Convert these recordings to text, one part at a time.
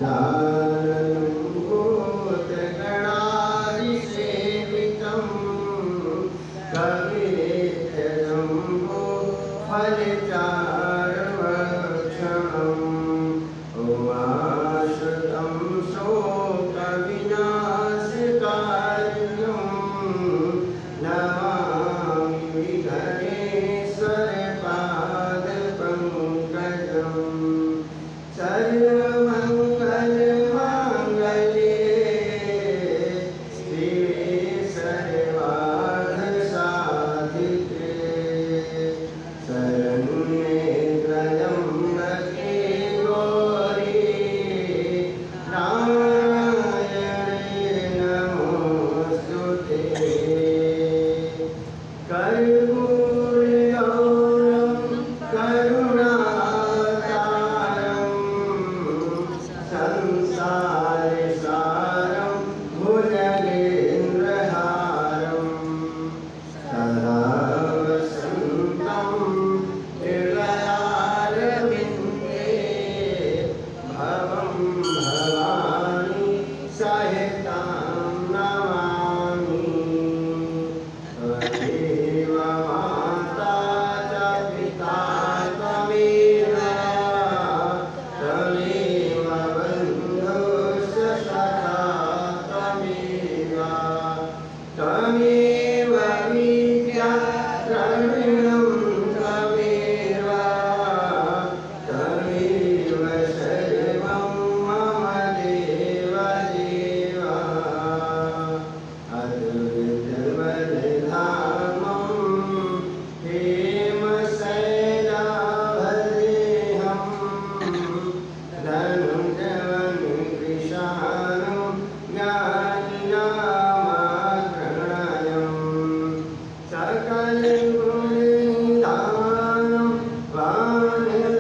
गजाननभूतगणाधिसेवितं कविनेत्रजम्बो फलचारुभक्षणम् उमाश्रितं शोकविनाशकारिणं नमामि विघ्नेश्वरपादपङ्कजम् सर्वमङ्गलमाङ्गल्ये शिवे सर्वार्थसाधिके शरण्ये त्र्यम्बके गौरी नारायणे नमोऽस्तुते। कर्पूरगौरं करुणातारं संसारसारं भुजगेन्द्रहारं सदा वसन्तं हृदयारविन्दे भवं भवानी सहितां नमामि। त्वमेव माता च पिता त्वमेव त्वमेव बन्धुश्च सखा त्वमेव त्वमेव विद्या द्रविणं त्वमेव त्वमेव सर्वं मम देव देव। अद्वैतवरधामं हेमशैलाभदेहं धनुजवनकृशानं ज्ञानिनामाग्रहणं सकलगुणनिधानं वानरामधीशं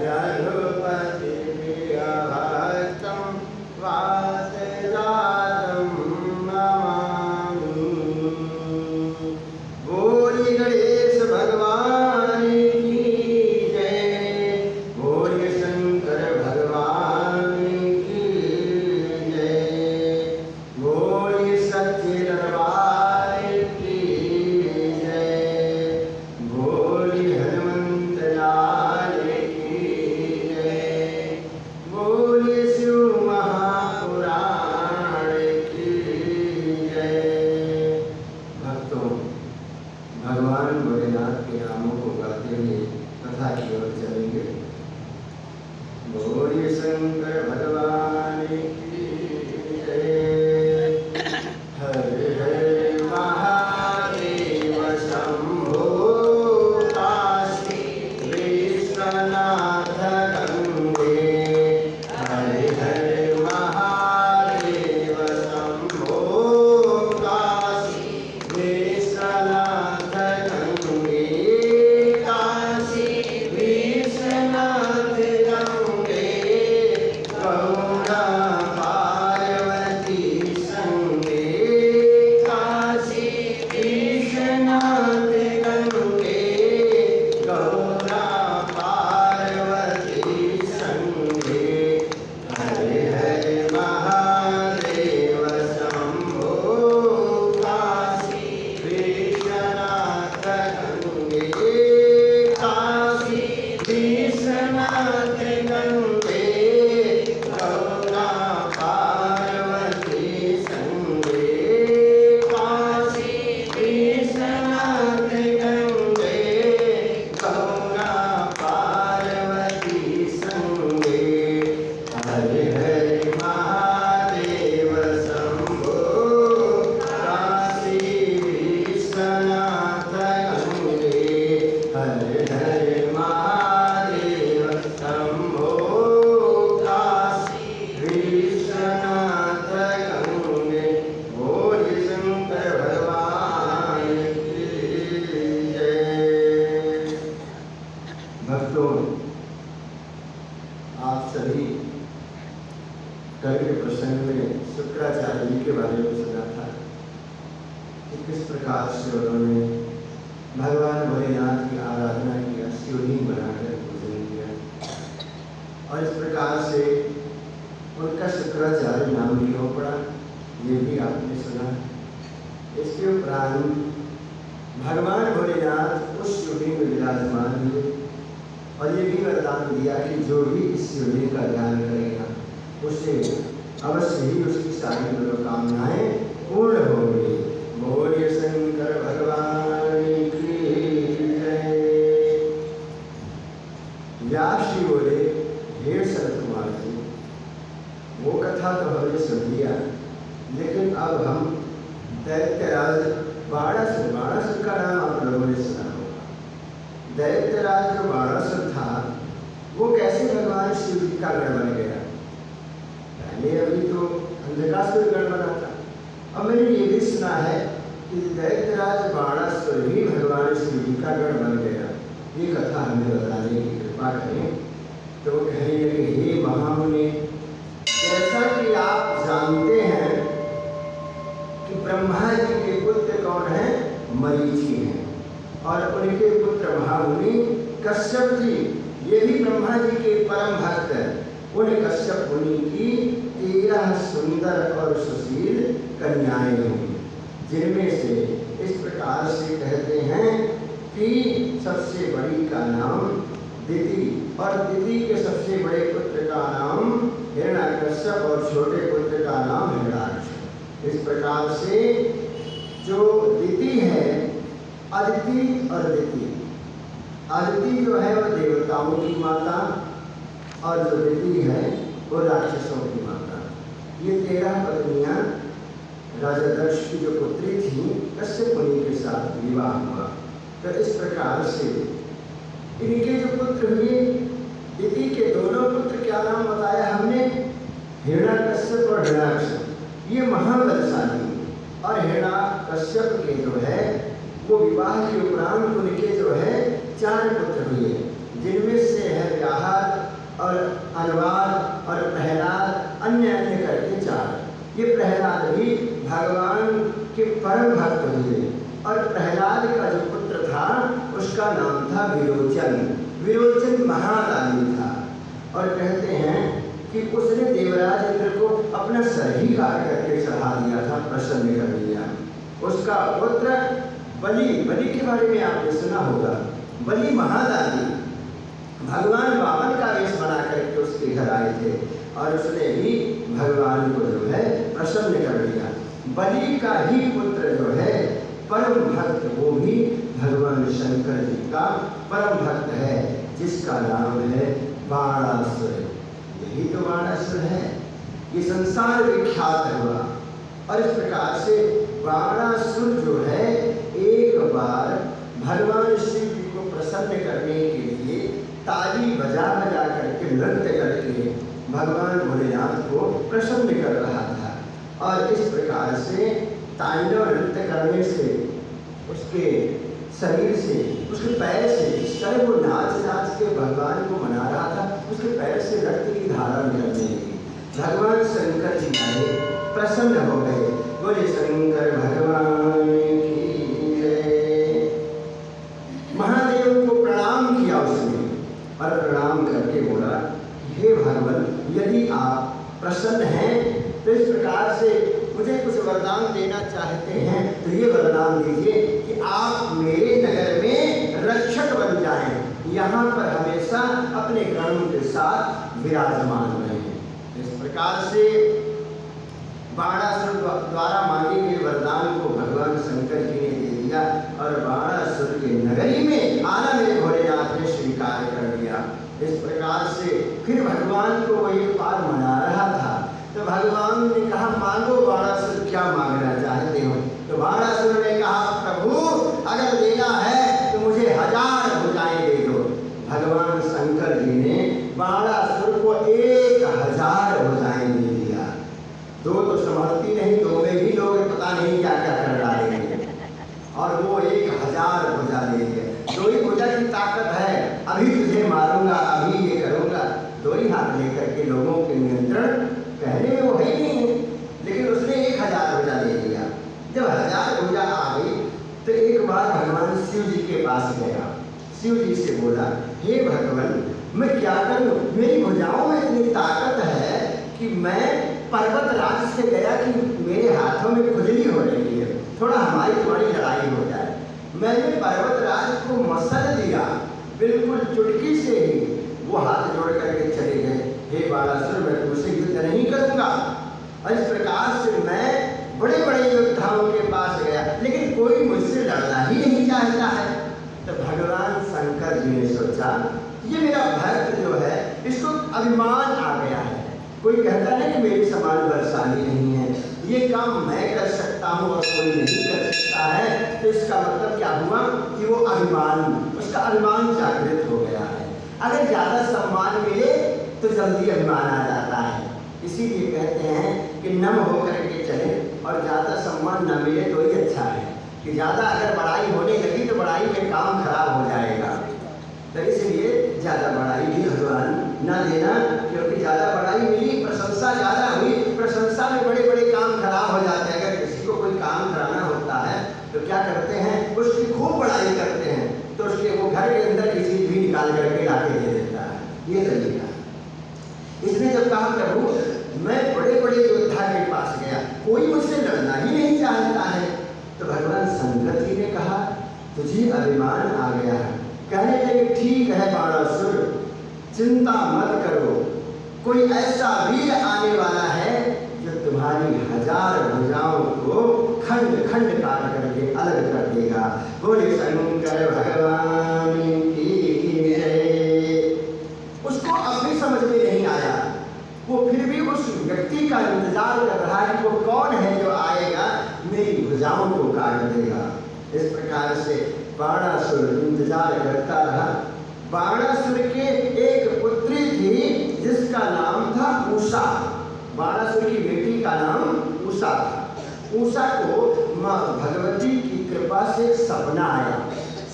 रघुपतिप्रियभक्तं वातजातं नमामि। बोलिए गणेश भगवान की जय, बोलिए शंकर भगवान की जय, बोलिए सच्चे दरबार की जय, बोलिए हनुमंत लाल की जय, बोलिए शिव महापुराण की जय। भक्तों, भगवान भोलेनाथ के नामों को गाते हुए कथा की ओर चलेंगे। बोलिए शंकर भगवान की जय। हर हर महादेव शंभो काशी विश्वनाथ गंगे। हर हर महादेव शंभो काशी विश्वनाथ गंगे। काशी विश्वनाथ गंगे गौरा पार्वती संगे। काशी विश्वनाथ गंगे गौरा पार्वती संगे। हरे हरे महादेव शंभो काशी विश्वनाथ गंगे। काशी विश्वनाथ गंगे गौरा पार्वती संगे। काशी विश्वनाथ गंगे गौरा पार्वती संगे। हरे हरे महादेव शंभो काशी विश्वनाथ गंगे। हरे हरे महादेव शंभो काशी विश्वनाथ गंगे। बोलिए शंकर भगवान की जय। भक्तों, आप सभी कल के प्रसंग में शुक्राचार्य जी के बारे में सुना था कि किस प्रकार से उन्होंने भगवान भोलेनाथ की आराधना किया, शिवलिंग बनाकर पूजे। भगवान भोलेनाथ उस शिवलिंग में विराजमान हुए और ये भी वरदान दिया कि जो भी इस शिवलिंग का ध्यान करेगा उससे अवश्य ही उसकी सारी मनोकामनाएं पूर्ण होंगी। बोलिए शंकर भगवान की जय। व्यास जी बोले, हे शरत कुमार जी, वो कथा तो हमने सुन लिया, लेकिन अब हम दैत्यराज बाणासुर का नाम आप लोगों ने सुना होगा। दैत्यराज जो बाणासुर था वो कैसे भगवान शिव जी का गण बन गया? पहले अभी तो अंधकासुर गण बना था। अब मैंने ये भी सुना है कि दैत्यराज बाणासुर भी भगवान शिव जी का गण बन गया। ये कथा हमें बताने की कृपा करें। तो कहने लगे, हे महामुनि, जैसा कि आप जानते हैं कि ब्रह्मा जी के पुत्र कौन है? मरीचि हैं, और उनके पुत्र महामुनि कश्यप जी, ये भी ब्रह्मा जी के परम भक्त हैं। उन कश्यप मुनि की 13 सुंदर और सुशील कन्याएं हुई, जिनमें से इस प्रकार से कहते हैं कि सबसे बड़ी का नाम दिति, और दिति के सबसे बड़े पुत्र का नाम हिरण्यकश्यप और छोटे पुत्र का नाम हिरण्याक्ष। इस प्रकार से जो दिति है, अदिति और दिति, अदिति जो है वह देवताओं की माता और जो दिति है वो राक्षसों की माता। ये 13 पत्नियां राजा दक्ष की जो पुत्री थी कश्यप मुनि के साथ विवाह हुआ। तो इस प्रकार से इनके जो पुत्र हुए, दिति के दोनों पुत्र, क्या नाम बताया हमने? हिरण्याकश्यप और हिरण्याक्ष। ये महाबलशाली, और हिरण्याकश्यप के जो है वो विवाह के उपरांत उनके जो है 4 पुत्र हुए, जिनमें से है व्याहत और अनवाद और प्रहलाद, अन्य करके 4। ये प्रहलाद भी भगवान के परम भक्त हुए, और प्रहलाद का जो पुत्र था उसका नाम था विरोचन। विरोचन महादानी था, और कहते हैं कि उसने देवराज इंद्र को अपना सर ही काट करके चढ़ा दिया था, प्रसन्न कर दिया। उसका पुत्र बलि, बलि के बारे में आपने सुना होगा। बलि महादानी भगवान वामन का वेश बना करके उसके घर आए थे, और उसने भी भगवान को जो है प्रसन्न कर दिया। बलि का ही पुत्र जो है परम भक्त, वो भी भगवान शंकर जी का परम भक्त है, जिसका नाम है बाणासुर। यही तो बाणासुर है, ये संसार विख्यात हुआ। और इस प्रकार से बाणासुर जो है एक बार भगवान शिव जी को प्रसन्न करने के लिए ताली बजा बजा करके, नृत्य करके भगवान भोलेनाथ को प्रसन्न कर रहा था। और इस प्रकार से तांडव नृत्य करने से उसके शरीर से, उसके पैर से, इस तरह वो नाच नाच के भगवान को मना रहा था, उसके पैर से रक्त की धारा निकलने लगी। भगवान शंकर जी आए, प्रसन्न हो गए। बोले शंकर भगवान की जय। महादेव को प्रणाम किया उसने, और प्रणाम करके बोला, हे भगवान, यदि आप प्रसन्न हैं तो इस प्रकार से मुझे कुछ वरदान देना चाहते हैं तो ये वरदान दीजिए कि आप मेरे नगर में रक्षक बन जाएं, यहाँ पर हमेशा अपने गणों के साथ विराजमान रहें। इस प्रकार से बाणासुर द्वारा मांगे गए वरदान को भगवान शंकर जी ने दे दिया, और बाणासुर के नगरी में आना मेरे भोलेनाथ ने स्वीकार कर दिया। इस प्रकार से फिर भगवान को वो एक बार मना रहा था, तो भगवान ने कहा, मांगो बाणासुर, क्या मांगना चाहते हो? तो बाणासुर ने कहा, प्रभु अगर देना है तो मुझे 1000 भुजाएं दे दो। भगवान शंकर जी ने बाणासुर को 1000 भुजाएं दे दिया। 2 तो संभलती नहीं, 2 में भी लोग पता नहीं क्या क्या कर डालेंगे, और वो 1000 भुजा दे दिया। 2 ही भुजा की ताकत है, अभी तुझे मारूंगा, अभी ये करूंगा। 2 ही हाथ लेकर के लोगों के नियंत्रण कहने में वो है ही नहीं है, लेकिन उसने 1000 भुजा दे दिया। जब 1000 भुजा आ गई तो एक बार भगवान शिव जी के पास गया, शिव जी से बोला, हे भगवान, मैं क्या करूं? मेरी भुजाओं में इतनी ताकत है कि मैं पर्वत राज से गया कि मेरे हाथों में खुजली हो रही है। थोड़ा हमारी तुम्हारी लड़ाई हो जाए। मैंने पर्वतराज को मसल दिया, बिल्कुल चुटकी से ही वो हाथ जोड़ करके चले गए, हे बाणासुर मैं तुमसे युद्ध नहीं करूंगा। और इस प्रकार से मैं बड़े बड़े योद्धाओं के पास गया, लेकिन कोई मुझसे लड़ना ही नहीं चाहता है। तो भगवान शंकर जी ने सोचा ये मेरा भक्त जो है इसको अभिमान आ गया है, कोई कहता है कि मेरी समान बलशाली नहीं है, ये काम मैं कर सकता हूँ और कोई नहीं कर सकता है। तो इसका मतलब क्या हुआ कि वो अभिमान, उसका अभिमान जागृत हो गया है। अगर ज़्यादा सम्मान मिले तो जल्दी अभिमान आ जाता है, इसीलिए कहते हैं कि नम होकर के चले और ज़्यादा सम्मान न मिले तो ही अच्छा है, कि ज़्यादा अगर बड़ाई होने लगी तो बड़ाई में काम खराब हो जाएगा। तो इसलिए ज़्यादा बड़ाई भी भगवान न देना, क्योंकि ज़्यादा बड़ाई मिली, प्रशंसा ज़्यादा हुई, प्रशंसा में बड़े बड़े काम खराब हो जाते हैं। अगर किसी को कोई काम कराना होता है तो क्या करते हैं, उसकी खूब बड़ाई करते हैं, तो उसके वो घर के अंदर की चीज़ भी निकाल करके ला के दे देता है, ये तरीका। इसने जब कहा प्रभु मैं बड़े बड़े योद्धा के पास गया, कोई मुझसे लड़ना ही नहीं चाहता है, तो भगवान शंकर जी ने कहा तुझे अभिमान आ गया है। कहने लगे ठीक है बाणासुर, चिंता मत करो, कोई ऐसा वीर आने वाला है जो तुम्हारी 1000 भुजाओं को खंड खंड काट करके अलग कर देगा। बोले शंकर भगवान की जय। उसको अपनी समझ में नहीं आया, वो फिर भी उस व्यक्ति का इंतजार कर रहा है कि वो कौन है जो आएगा मेरी भुजाओं को काट देगा। इस प्रकार से बाणासुर इंतजार करता रहा। बाणासुर के एक पुत्री थी जिसका नाम था उषा। बाणासुर की बेटी का नाम उषा था। उषा को माँ भगवती की कृपा से सपना आया।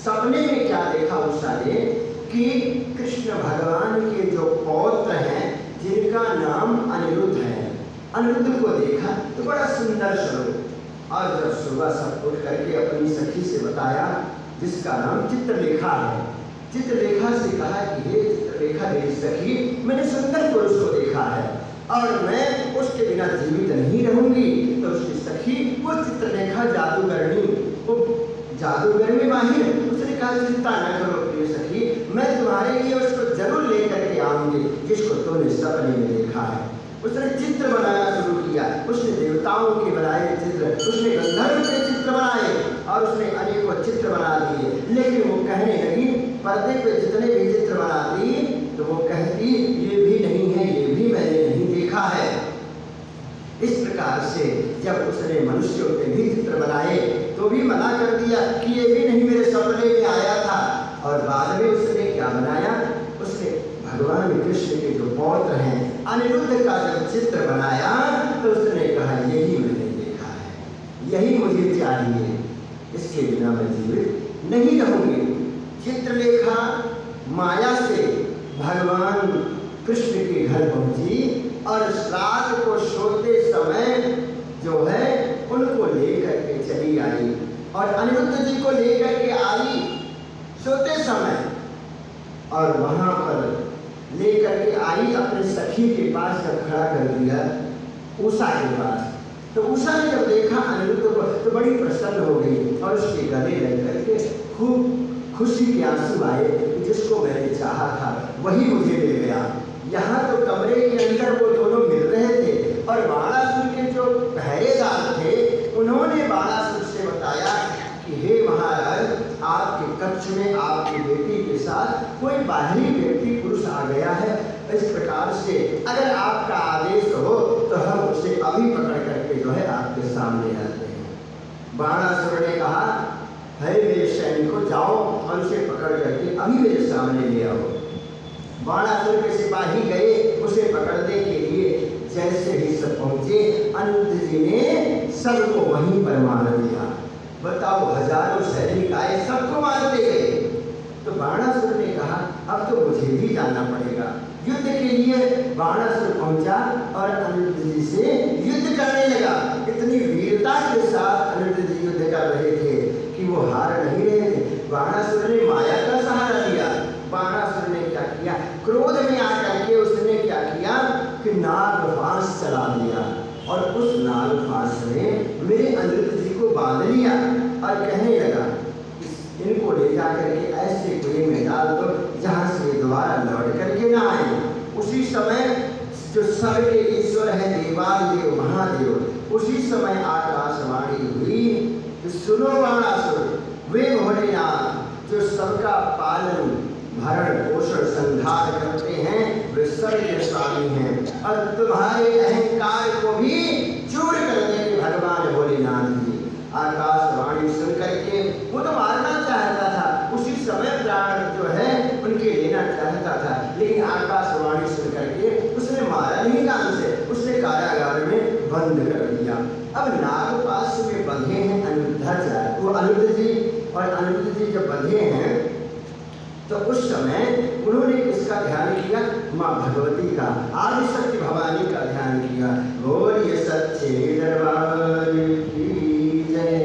सपने में क्या देखा उषा ने कि कृष्ण भगवान के जो पौत्र हैं जिनका नाम अनिरुद्ध है, अनिरुद्ध को देखा तो बड़ा सुंदर स्वरूप। और जब सुबह सब उठ करके अपनी सखी से बताया जिसका नाम चित्रलेखा है, चित्रलेखा से कहा कि हे चित्रलेखा मेरी सखी, मैंने सुंदर पुरुष को देखा है और मैं उसके बिना जीवित नहीं रहूंगी। तो उसकी सखी वो चित्रलेखा जादूगरनी, वो जादूगर में माहिर, उसने कहा चिंता न करो प्रिय सखी, मैं तुम्हारे लिए उसको जरूर लेकर के आऊंगी जिसको तुमने सपने में देखा है। उसने चित्र बनाना शुरू किया, उसने देवताओं के बनाए चित्र, उसने गंधर्व के चित्र बनाए और उसने अनेकों चित्र बना दिए। लेकिन वो कहने लगी, पर्दे पे जितने भी चित्र बनाती तो वो कहती ये भी नहीं है, ये भी मैंने नहीं देखा है। इस प्रकार से जब उसने मनुष्यों के भी चित्र बनाए तो भी मना कर दिया कि ये भी नहीं, मेरे सपने में आया था। और बाद में उसने क्या बनाया, उसने भगवान कृष्ण के जो पौत्र हैं अनिरुद्ध का जब चित्र बनाया तो उसने कहा यही मैंने देखा है, यही मुझे चाहिए, इसके बिना मैं जीवित नहीं रहूंगी। चित्रलेखा माया से भगवान कृष्ण के घर पहुंची और रात को सोते समय जो है उनको लेकर के चली आई और अनिरुद्ध जी को लेकर के आई सोते समय, और वहां पर लेकर के आई अपने सखी के पास जब खड़ा कर दिया उषा के पास। तो उषा ने जब देखा अनिरुद्ध को तो बड़ी प्रसन्न हो गई और उसके गले लग करके खूब खुशी के आंसू आए, जिसको मैंने चाहा था वही मुझे मिल गया। यहाँ तो कमरे के अंदर वो दोनों मिल रहे थे और बाणासुर के जो पहरेदार थे उन्होंने बाणासुर से बताया कि हे महाराज, आपके कक्ष में आपकी बेटी के साथ कोई बाहरी व्यक्ति पुरुष आ गया है, इस प्रकार से अगर आपका आदेश हो तो हम उसे अभी पकड़ करके जो है आपके सामने लाते हैं। बाणासुर ने कहा, है मेरे सैनिकों, जाओ और उसे पकड़ करके अभी मेरे सामने ले आओ। बाणासुर के सिपाही गए उसे पकड़ने के लिए। जैसे ही सब पहुंचे अनिरुद्ध जी ने सबको वहीं पर मार दिया। बताओ, हजारों सैनिक आए, सबको मारते गए। तो बाणासुर ने कहा अब तो मुझे भी जाना पड़ेगा। युद्ध के लिए बाणासुर पहुंचा और अनिरुद्ध जी से युद्ध करने लगा। इतनी वीरता के साथ अनिरुद्ध जी युद्ध कर रहे थे कि वो हार नहीं रहे थे। बाणासुर ने माया का सहारा लिया। बाणासुर ने क्या किया, क्रोध में आकर के उसने क्या किया कि नाग फांस चला दिया और उस नाग फांस ने मेरे अनिरुद्ध जी को बांध लिया और कहने लगा इनको ले जा करके ऐसे कुएं में डाल दो जहाँ से दोबारा लौट करके ना आए। उसी समय जो स्वर्ग के ईश्वर है देवादेव महादेव, उसी समय आकाशवाणी हुई कि सुनो बाणासुर, वे भोलेनाथ जो सबका पालन भरण पोषण संहार करते हैं, वे सर्व स्वामी हैं और तुम्हारे अहंकार को भी चूर कर देंगे भगवान भोलेनाथ जी। आकाशवाणी सुन करके वो तो मारना चाहता था, उसी समय प्राण जो है उनके लेना चाहता था, लेकिन आकाशवाणी सुन करके उसने मारा नहीं कान से, उसने कारागार में बंद कर दिया। अब नागपाश में बंधे हैं अनिरुद्धाचार्य, वो अनिरुद्ध जी, और अनिरुद्ध जी जब बंधे हैं तो उस समय उन्होंने किसका ध्यान किया? माँ भगवती का, आदि शक्ति भवानी का ध्यान किया। बोलिए सच्चे दरबार की जय।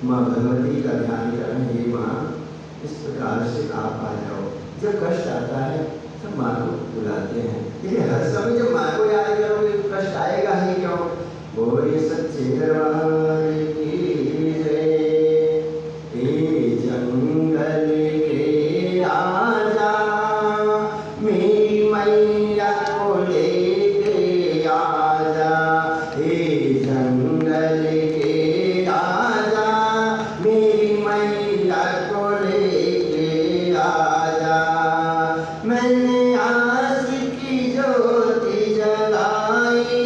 माँ भगवती का ध्यान कर रहे हैं। माँ इस प्रकार से आप आ जाओ, जब कष्ट आता है तब माँ को बुलाते हैं, लेकिन हर समय जब माँ को याद करोगे कष्ट आएगा ही क्यों? बोलिए सच्चे दरबार की जय। जंगल के राजा मेरी मैया को लेके आजा, हे जंगल के राजा मेरी मैया को लेके आजा। मैंने आस की ज्योति जलाई,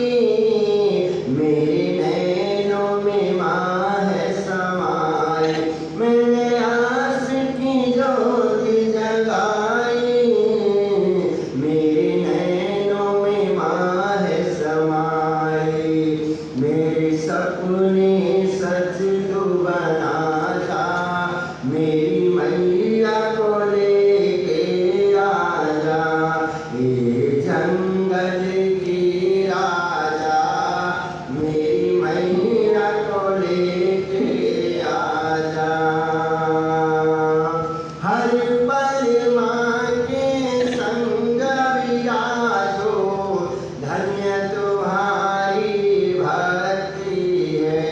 मेरे नैनों में माँ है समाई। मैंने आस की ज्योति जगाई, मेरे नैनों में माँ है समाई। मेरे सपने सच तू बना था, मेरी मैया को लेके आजा। ये जंगल की राजा मेरी मैया को लेके आजा। हर पल माँ के संग विराजो, धन्य तुम्हारी भक्ति है।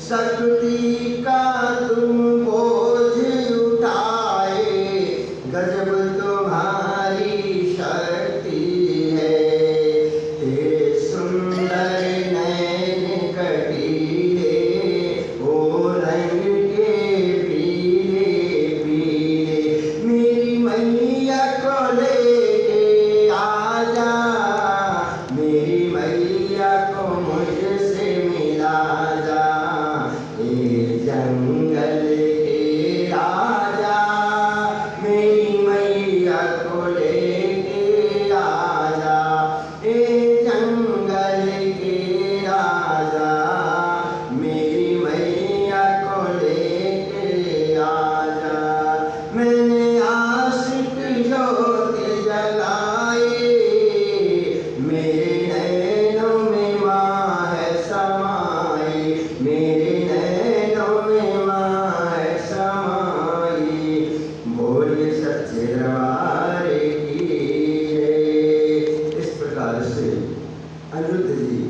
शक्ति का तुम बोझ उठाए, गजब तुम्हारी शक्ति है। तेरे सुंदर नैन कटीले, ओ रंग के पीले पीले। मेरी मैया को लेके आजा, मेरी मैया को मुझसे मिला जा। ये जंगल के राजा मेरी मैया को लेके आजा। ये जंगल के राजा मेरी मैया को लेके आजा। मैंने आशिक ज्योति जलाई, मेरे नैनों में माँ है समाई। मेरे नैनों में माँ है समाई। बोलिए सच्चे दरबार की जय। इस प्रकार से अनिरुद्ध जी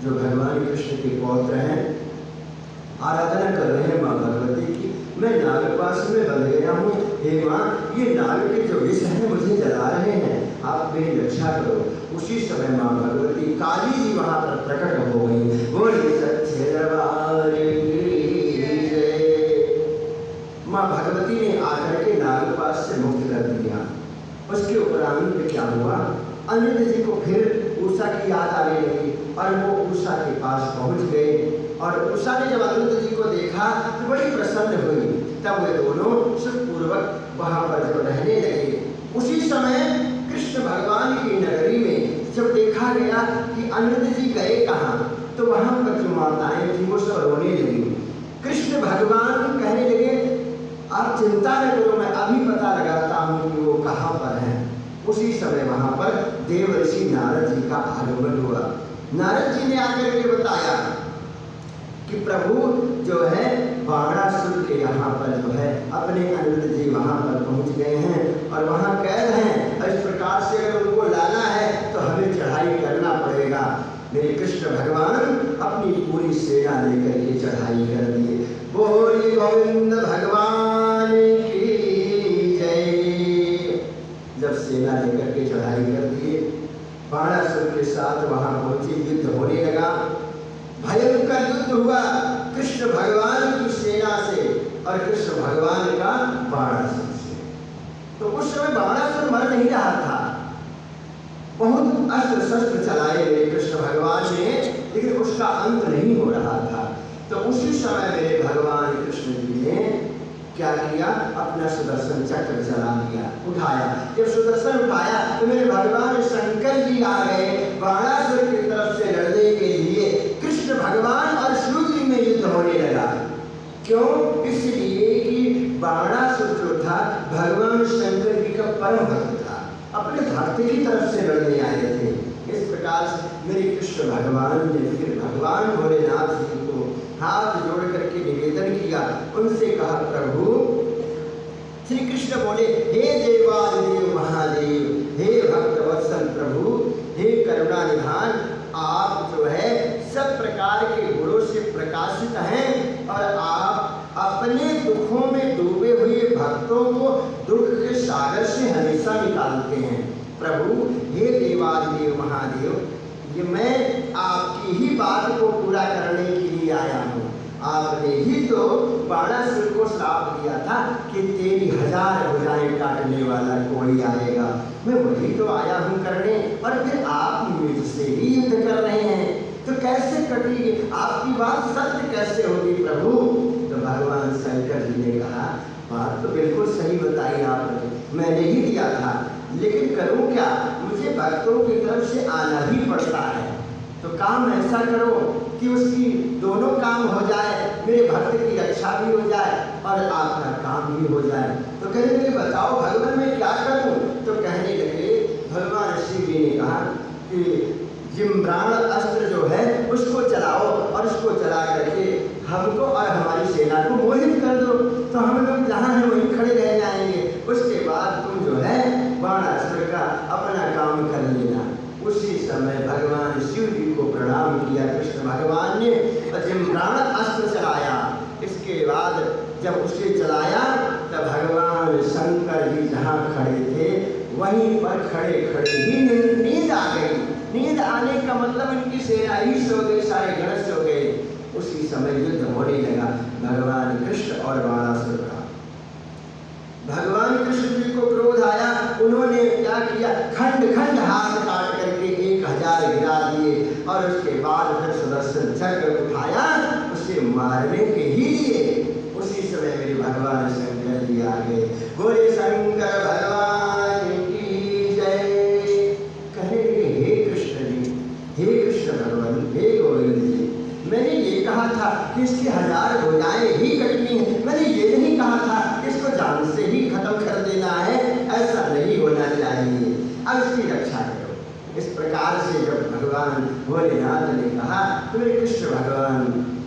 जो भगवान कृष्ण के पौत्र हैं, आराधना कर रहे हैं माँ भगवती की। मैं नागपाश में बंध गया हूँ, हे माँ ये नाग के जो विष हैं मुझे जला रहे हैं, आप मेरी रक्षा करो। उसी समय माँ भगवती काली जी वहाँ पर प्रकट हो गई। बोलिए सच्चे दरबार की जय। माँ भगवती ने आकर के नागपाश से मुक्त कर दिया। उसके उपरांत क्या हुआ? अनिरुद्ध जी को फिर उषा की याद आने लगी और वो उषा के पास पहुंच गए, और उषा ने जब अनिरुद्ध जी को देखा तो बड़ी प्रसन्न हुई। तब वे दोनों सुखपूर्वक वहाँ पर जब रहने लगे। उसी समय कृष्ण भगवान की नगरी में जब देखा गया कि अनिरुद्ध जी गए कहाँ, तो वहाँ पर जो माताएं थी वो सब रोने लगी। कृष्ण भगवान कहने लगे आप चिंता न करो, मैं अभी पता लगाता हूँ कि वो कहाँ पर हैं। उसी समय वहाँ पर देव ऋषि नारद जी का आगमन हुआ। नारद जी ने आकर के बताया कि प्रभु जो है बाणासुर के यहाँ पर जो है अपने अनिरुद्ध जी वहाँ पर पहुँच गए हैं और वहाँ कैद हैं, और इस प्रकार से अगर उनको लाना है तो हमें चढ़ाई करना पड़ेगा। मेरे कृष्ण भगवान अपनी पूरी सेना लेकर के चढ़ाई कर दिए। बोलिए गोविंद भगवान की जय। जब सेना लेकर के चढ़ाई कर दिए, बाणासुर के साथ वहां पहुंचे, युद्ध होने लगा। भयंकर युद्ध हुआ कृष्ण भगवान की सेना से और कृष्ण भगवान का बाणासुर से। तो उस समय बाणासुर मर नहीं रहा था, बहुत अस्त्र शस्त्र चलाए मेरे कृष्ण भगवान ने, लेकिन उसका अंत नहीं हो रहा था। तो उसी समय मेरे भगवान कृष्ण जी ने क्या किया, अपना सुदर्शन चक्र चला दिया, उठाया। जब सुदर्शन उठाया तो मेरे भगवान शंकर जी आ गए बाणासुर की तरफ से लड़ने के लिए। कृष्ण भगवान और शिव जी में युद्ध होने लगा। क्यों? इसलिए कि बाणासुर जो था भगवान शंकर जी का परम भक्त था, अपने भक्त की तरफ से लड़ने आए थे। इस प्रकार से मेरे कृष्ण भगवान ने फिर भगवान भोलेनाथ जी को हाथ जोड़ करके निवेदन किया, उनसे कहा, प्रभु। श्री कृष्ण बोले, हे देवादिदेव महादेव, हे भक्त वत्सल प्रभु, हे करुणा निधान, आप जो है सब प्रकार के गुणों से प्रकाशित हैं और आप अपने दुखों में डूबे हुए भक्तों को दुख के सागर से हमेशा निकालते हैं। प्रभु, हे देवादिदेव महादेव, ये मैं आपकी ही बात को पूरा करने के लिए आया हूँ। आपने ही तो बाणासुर को श्राप दिया था कि तेरी 1000 भुजाएं काटने वाला कोई आएगा, मैं वही तो आया हूँ करने, और फिर आप मुझसे ही युद्ध कर रहे हैं, तो कैसे कटेगी आपकी बात, सत्य कैसे होगी प्रभु? तो भगवान शंकर जी ने कहा, बात तो बिल्कुल सही बताई आपने, मैंने ही दिया था, लेकिन करूं क्या, मुझे भक्तों की तरफ से आना ही पड़ता है। तो काम ऐसा करो कि उसकी दोनों काम हो जाए, मेरे भक्त की रक्षा भी हो जाए और आपका काम भी हो जाए। तो कहने लगे, बताओ भगवान मैं क्या करूं? तो कहने लगे, भगवान शिव जी ने कहा कि जिम्राण अस्त्र जो है उसको चलाओ और उसको चला करके हमको और हमारी सेना को मोहित कर दो, तो हम लोग जहाँ हैं वहीं खड़े रह जाएंगे। उसके बाद तुम जो है बाणासुर का अपना काम कर लेना। उसी समय भगवान शिव जी को प्रणाम किया कृष्ण भगवान ने, जिम्राण अस्त्र चलाया। इसके बाद जब उसे चलाया तब भगवान शंकर जी जहाँ खड़े थे वहीं पर खड़े खड़े ही नींद आ गई। नींद आने का मतलब इनकी सेना ही सो गई, सारे गण सो गए। उसी समय युद्ध होने लगा भगवान कृष्ण और बाणासुर का। भगवान कृष्ण जी को क्रोध आया, उन्होंने क्या किया, खंड खंड हाथ काट करके 1000 गिरा दिए और उसके बाद फिर सुदर्शन चक्र उठाया, उसे मारने के ही लिए। उसी समय मेरे भगवान शंकर जी आ गए। बोले शंकर भगवान की जय। कहने लगे, हे कृष्ण जी, हे कृष्ण भगवान, हे गोविंद जी, मैंने ये कहा था कि इसकी 1000 भुजाएं ही कटनी है, मैंने ये नहीं कहा था कि इसको जान से ही खत्म कर देना है, ऐसा नहीं होना चाहिए, अब इसकी रक्षा करो। इस प्रकार से जब भगवान भोलेनाथ ने कहा तो मेरे कृष्ण भगवान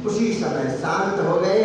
उसी समय शांत हो गए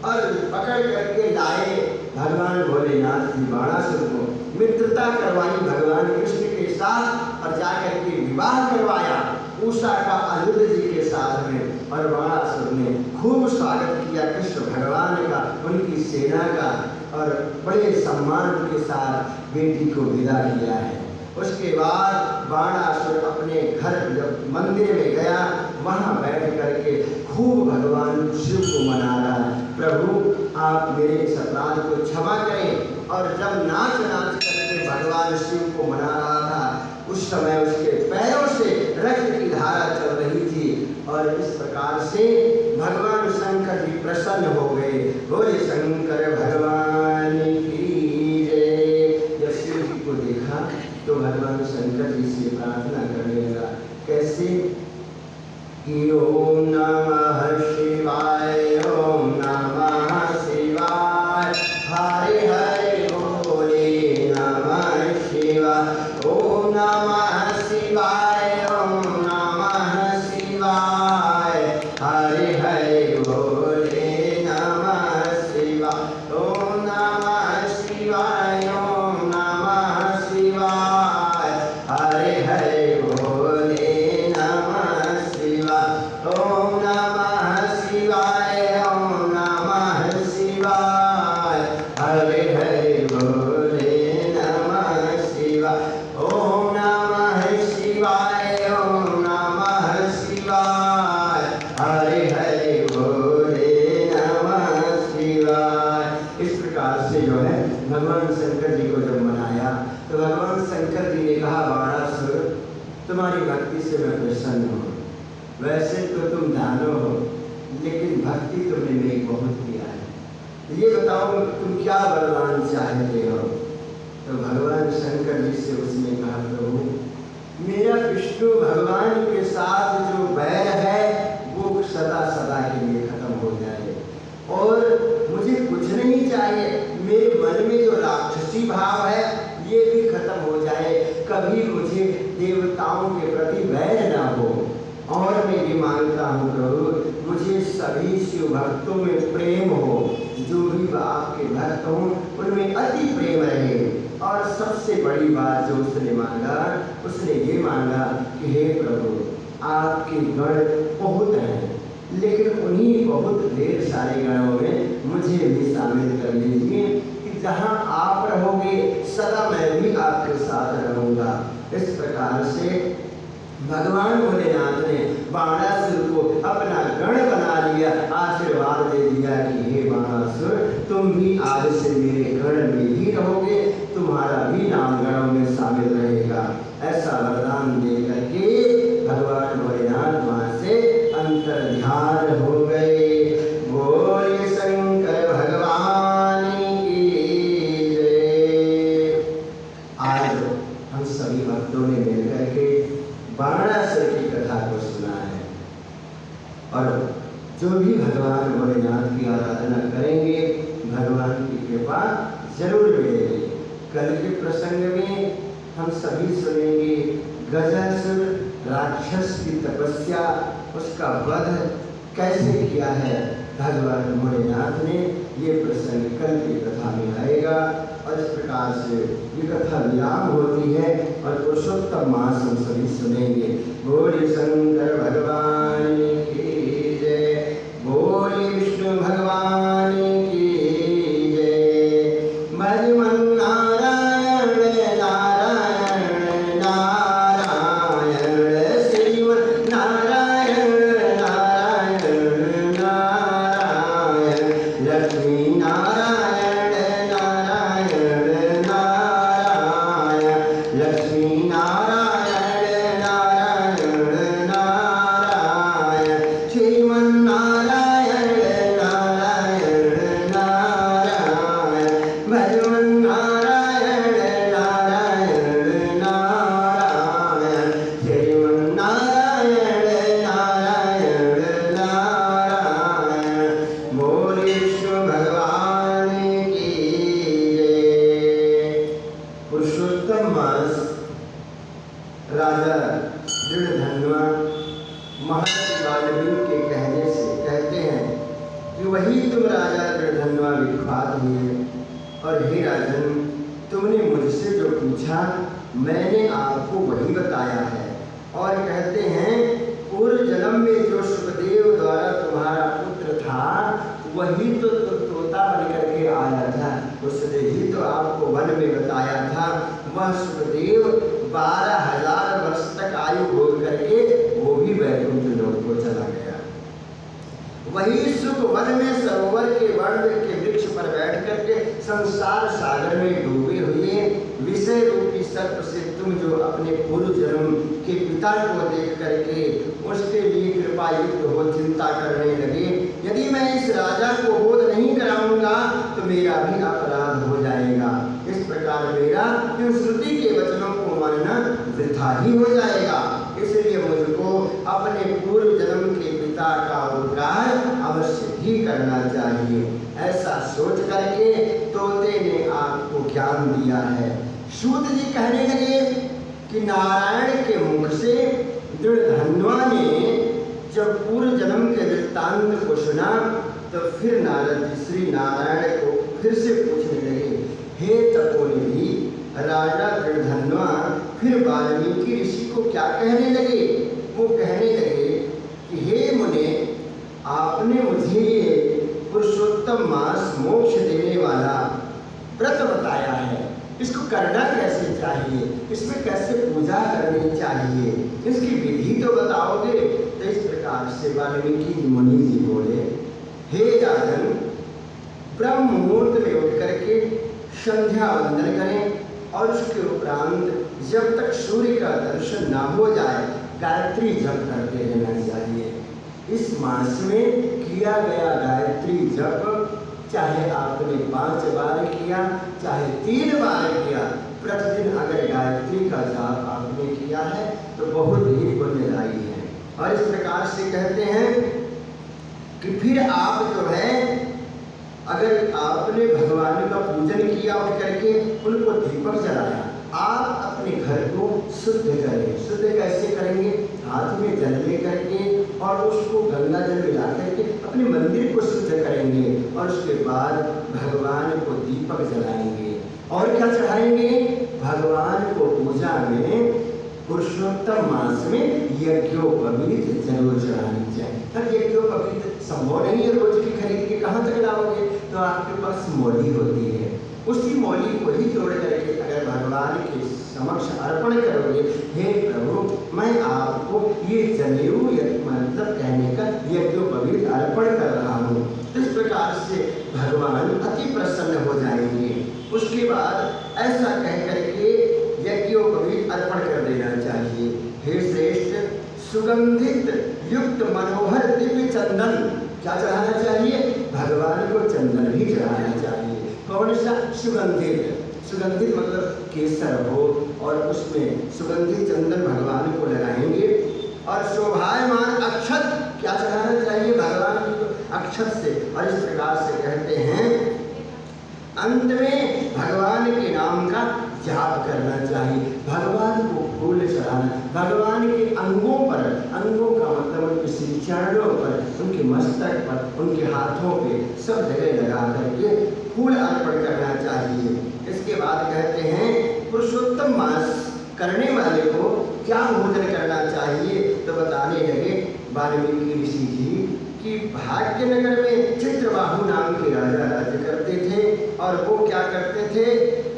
और पकड़ करके लाए भगवान भोलेनाथ जी बाणासुर को। मित्रता करवाई भगवान कृष्ण के साथ और जाकर के विवाह करवाया उषा का अनिरुद्ध जी के साथ में, और बाणासुर ने खूब स्वागत किया कृष्ण भगवान का, उनकी सेना का, और बड़े सम्मान के साथ बेटी को विदा किया है। उसके बाद बाणासुर अपने घर जब मंदिर में गया, वहाँ बैठ करके खूब भगवान शिव को मना रहा है, प्रभु आप मेरे इस अपराध को क्षमा करें। और जब नाच नाच करके भगवान शिव को मना रहा था, उस समय उसके पैरों से रक्त की धारा चल रही थी, और इस प्रकार से भगवान शंकर जी प्रसन्न हो गए। बोले शंकर भगवान की जय। जब शिव जी को देखा तो भगवान शंकर जी से प्रार्थना करने लगा, कैसे? ओम नमः शिवाय, ओम नमः शिवाय, हरे हरे बोले नमः शिवाय, ओम नमः शिवाय, ओम नमः शिवाय, हरे हरे बोले नमः शिवाय, ओम नमः शिवाय, ओम नमः शिवाय, हरे हरे बोले नमः शिवाय, ओम नमः प्रकार से जो है भगवान शंकर जी को जब मनाया तो भगवान शंकर जी ने कहा, बाणासुर तुम्हारी भक्ति से मैं प्रसन्न हूँ। वैसे तो तुम दानव हो, लेकिन भक्ति तुमने मेरी बहुत किया है। ये बताओ तुम क्या वरदान चाहते हो? तो भगवान शंकर जी से उसने कहा, प्रभु मेरा विष्णु भगवान के साथ जो बैर है वो सदा सदा के लिए खत्म हो जाए, और मुझे कुछ नहीं चाहिए। मेरे मन में जो राक्षसी भाव है ये भी खत्म हो जाए, कभी मुझे देवताओं के प्रति बैर ना हो। और मैं ये मांगता हूँ प्रभु, मुझे सभी शिव भक्तों में प्रेम हो, जो भी आपके भक्त हों उनमें अति प्रेम रहे। और सबसे बड़ी बात जो उसने मांगा, उसने ये मांगा कि हे प्रभु आपके गण बहुत हैं, लेकिन उन्हीं बहुत ढेर सारे गणों में मुझे भी शामिल कर लीजिए कि जहाँ आप रहोगे सदा मैं भी आपके साथ रहूँगा। इस प्रकार से भगवान भोलेनाथ ने बाणासुर को अपना गण बना लिया, आशीर्वाद दे दिया कि हे बाणासुर तुम भी आज से मेरे गण में ही रहोगे, तुम्हारा भी नाम गणों में शामिल रहेगा। ऐसा वरदान दे करके भगवान भोलेनाथ वहाँ से अंतर्ध्यान हो गए। बोले शंकर भगवान की जय। आज हम सभी भक्तों ने मिलकर के बाणासुर की कथा को सुना है, और जो भी भगवान भोलेनाथ की आराधना करेंगे भगवान की कृपा जरूर मिलेगी। कल के प्रसंग में हम सभी सुनेंगे गजासुर राक्षस की तपस्या, उसका वध कैसे किया है भगवान भोलेनाथ ने। ये प्रसंग कल की कथा में आएगा, और इस प्रकार से ये कथा विराम होती है और पुरुषोत्तम मास हम सभी सुनेंगे। बोले शंकर भगवान की जय, बोले विष्णु भगवान की जय। भज मन नारायण नारायण नारायण, श्रीमन नारायण नारायण नारायण, लक्ष्मी नारायण नारायण नारायण, लक्ष्मी नारायण नारायण नारायण, श्रीमन नारायण नारायण नारायण, भगवन नारायण नारायण नारायण, श्रीमन नारायण नारायण नारायण। बोले विष्णु भगवान की जय। पुरुषोत्तम मास राजा दृढ़धन्वा महर्षि वाल्मीकि के कहने से कहते हैं कि वही तुम राजा दृढ़धन्वा विख्यात हुए, और हे राजन तुमने मुझसे जो पूछा मैंने आपको वही बताया है। और कहते हैं पूर्व जन्म में जो सुखदेव द्वारा तुम्हारा पुत्र था वही तो तोता बन करके आया था, उसने ही तो आपको वन में बताया था। वह सुखदेव 12,000 वर्ष तक आयु भोग करके वो भी वैकुंठ लोक को चला गया। वही सुख वन में सरोवर के वर्ण के वृक्ष पर बैठ करके संसार सागर में डूबे हुए विषय रूपी सर्प से तुम जो अपने पूर्व जन्म के पिता को देख करके उसके लिए कृपा युक्त हो चिंता करने लगे। यदि मैं इस राजा को बोध नहीं कराऊंगा तो मेरा भी अपराध हो जाएगा, इस प्रकार मेरा इन श्रुति के वचनों को मानना वृथा ही हो जाएगा। इसलिए मुझको अपने पूर्व जन्म के पिता का उपकार अवश्य ही करना चाहिए। ऐसा सोच करके तोते ने आपको ज्ञान दिया है। सूत जी कहने लगे कि नारायण के मुख से दृढ़धन्वा ने जब पूर्व जन्म के वृत्तांत को सुना तो फिर नारद जी श्री नारायण को फिर से पूछने लगे, हे तपोनिधि राजा दृढ़धन्वा फिर वाल्मीकि ऋषि को क्या कहने लगे? वो कहने लगे कि हे मुने आपने मुझे ये पुरुषोत्तम मास मोक्ष देने वाला व्रत बताया है, इसको करना कैसे चाहिए, इसमें कैसे पूजा करनी चाहिए, इसकी विधि तो बताओगे? तो इस प्रकार से वाल्मीकि मुनि जी बोले, हे राजन ब्रह्म मुहूर्त में उठ करके संध्या वंदन करें और उसके उपरांत जब तक सूर्य का दर्शन ना हो जाए गायत्री जप करते रहना चाहिए। इस मास में किया गया गायत्री जप चाहे आपने 5 बार किया चाहे 3 बार किया, प्रतिदिन अगर गायत्री का जाप आपने किया है तो बहुत ही पुण्यदायी है। और इस प्रकार से कहते हैं कि फिर आप जो है अगर आपने भगवान का पूजन किया और करके उनको दीपक जलाया, आप अपने घर को शुद्ध करें। शुद्ध कैसे करेंगे? हाथ में जल ले करके और उसको गंगा जल मिला करके अपने मंदिर को शुद्ध करेंगे और उसके बाद भगवान को दीपक जलाएंगे। और क्या चढ़ाएंगे? भगवान को पूजा में पुरुषोत्तम मास में यज्ञोपवीत जरूर चढ़ानी चाहिए। अब यज्ञोपवीत संभव नहीं है रोज की खरीद के कहाँ तक लाओगे, तो आपके पास मौली होती है, उसी मौली को ही तोड़ करके अगर भगवान के समक्ष अर्पण करोगे, हे प्रभु मैं आपको ये जनेऊ मतलब कहने का यज्ञोपवीत अर्पण कर रहा हूँ, इस प्रकार से भगवान अति प्रसन्न हो जाएंगे। उसके बाद ऐसा कह करके यज्ञोपवीत अर्पण कर देना चाहिए। हे श्रेष्ठ, सुगंधित युक्त मनोहर दिव्य चंदन, क्या चढ़ाना चाहिए? भगवान को चंदन भी चढ़ाना चाहिए। कौन सा? सुगंधित। सुगंधित मतलब केसर हो और उसमें सुगंधित चंदन भगवान को लगाएंगे। और शोभायमान अक्षत, क्या चढ़ाना चाहिए? भगवान को अक्षत से। और इस प्रकार से कहते हैं अंत में भगवान के नाम का जाप करना चाहिए। भगवान को फूल चढ़ाना, भगवान के अंगों पर, अंगों का मतलब उनके श्री चरणों पर, उनके मस्तक पर, उनके हाथों पे सब जगह लगा करके फूल अर्पण करना चाहिए। इसके बाद कहते हैं पुरुषोत्तम मास करने वाले को क्या भोजन करना चाहिए, तो बताने लगे वाल्मीकि ऋषि जी कि भाग्यनगर में चित्रबाहु नाम के राजा राज्य करते थे और वो क्या करते थे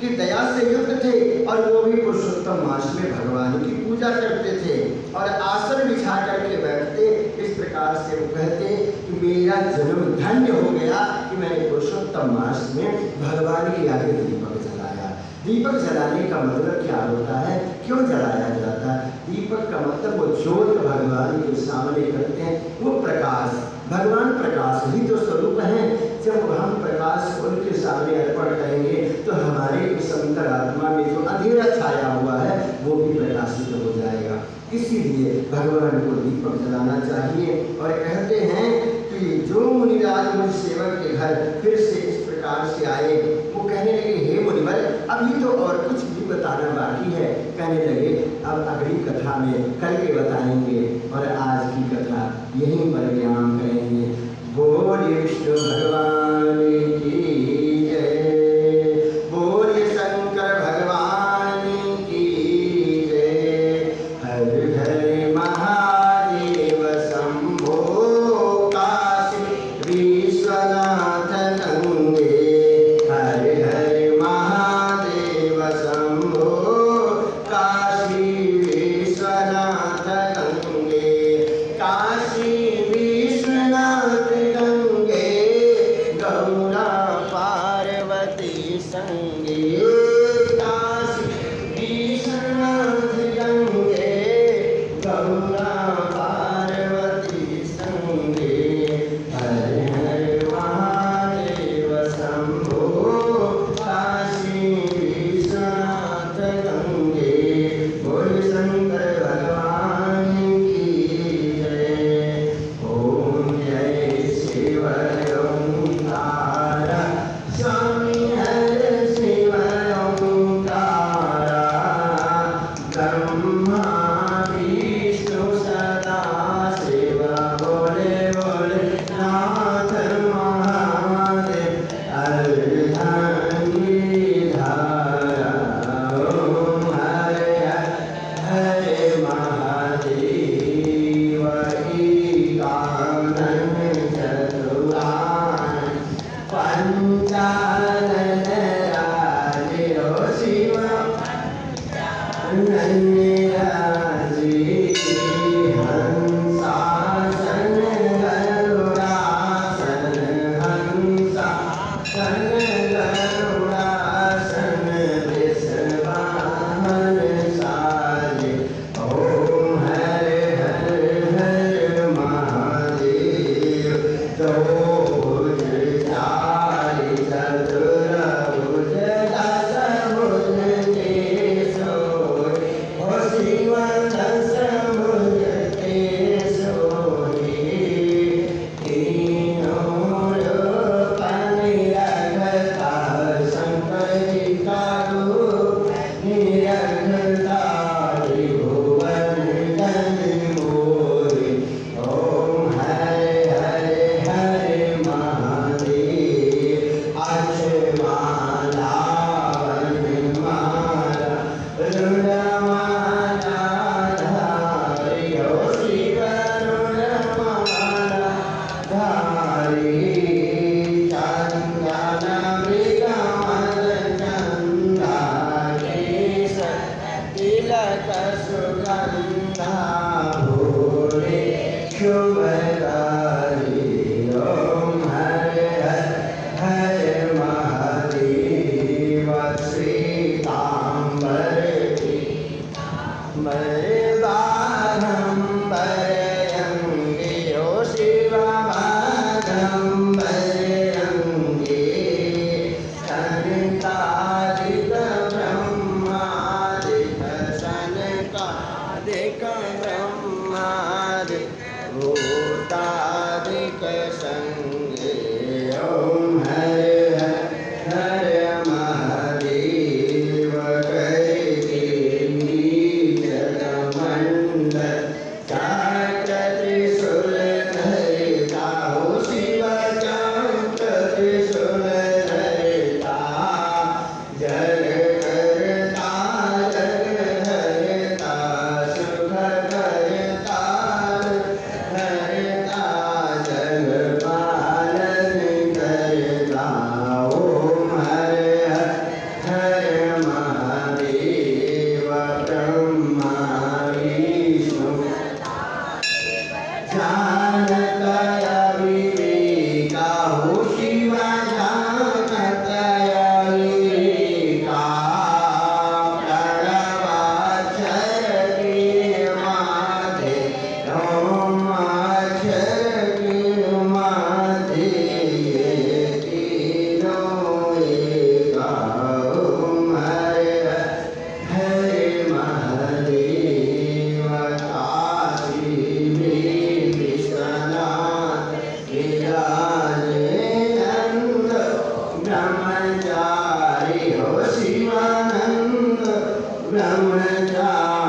कि दया से युक्त थे और वो भी पुरुषोत्तम मास में भगवान की पूजा करते थे और आसन बिछा करके बैठते। इस प्रकार से वो कहते कि मेरा जन्म धन्य हो गया कि मैंने पुरुषोत्तम मास में भगवान के आगे दीपक जलाया। दीपक जलाने का मतलब क्या होता है, क्यों जलाया जाता है? दीपक का मतलब वो ज्योत भगवान के सामने करते हैं, वो प्रकाश, भगवान प्रकाश ही तो स्वरूप है। जब हम प्रकाश उनके सामने अर्पण करेंगे तो हमारे इस अंतरात्मा में जो अंधेरा छाया हुआ है वो भी प्रकाशित हो जाएगा। इसीलिए भगवान को दीपक जलाना चाहिए। और कहते हैं कि जो मुनिराज मुझ सेवक के घर फिर से इस प्रकार से आए, वो कहने लगे हे मुनिवर अभी तो और कुछ भी बताना बाकी है। कहने लगे अब अगली कथा में कल के बताएंगे और आज की कथा यहीं पर विराम करेंगे। बोलिए विष्णु भगवान की जय, बोलिए शंकर भगवान की जय। हर हर महादेव शंभो काशी विश्वनाथ गंगे, हर हर महादेव शंभो काशी विश्वनाथ गंगे, काशी विश्वनाथ गंगे गौरा पार्वती संगे, काशी विश्वनाथ गंगे गौरा पार्वती संगे, हर हर महादेव शंभो काशी विश्वनाथ गंगे। बोल शंकर भगवान की जय। ओम जय शिव ओंकार, स्वामी हर शिव ओंकार, ब्रह्मा विष्णु सदा शिव बोले बोले नाथ महादेव, अर्धांगी धारा ओम हरे हरे महादेव, एकानन चतुरान पंचानन राजो शिव अनन्य राजी, हंसासन गरुड़ासन, हंसासन गरुड़ासन, ब्रह्मचारी हो शिवानंद ब्रह्मचारी